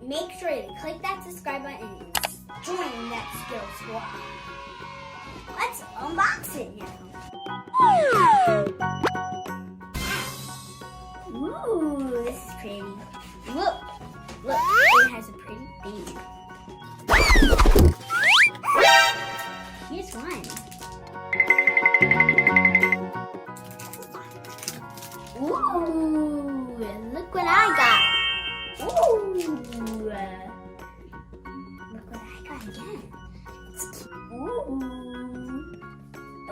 make sure to click that subscribe button and join that skill squad. Let's unbox it now. Ooh, this is pretty. Look, it has a pretty thing. Here's one. Ooh, look what I got. Ooh, look what I got again. It's cute. Ooh.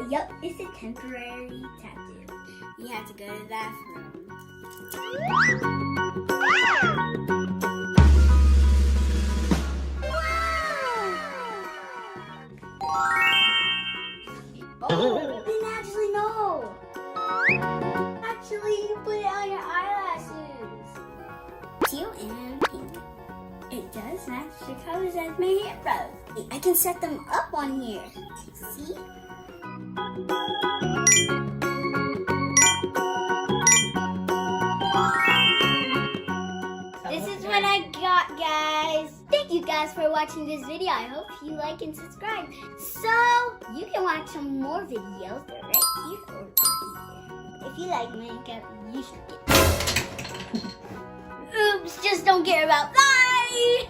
Yep, it's a temporary tattoo. You have to go to the bathroom. Oh, you didn't actually know. Actually, you put it on your eyelashes. Teal and pink. It does match the colors as my hair rose. I can set them up on here. See? This is what I got, guys. Thank you guys for watching this video. I hope you like and subscribe. So you can watch some more videos right here or right here. If you like makeup, you should get. Oops, just don't care about. Bye!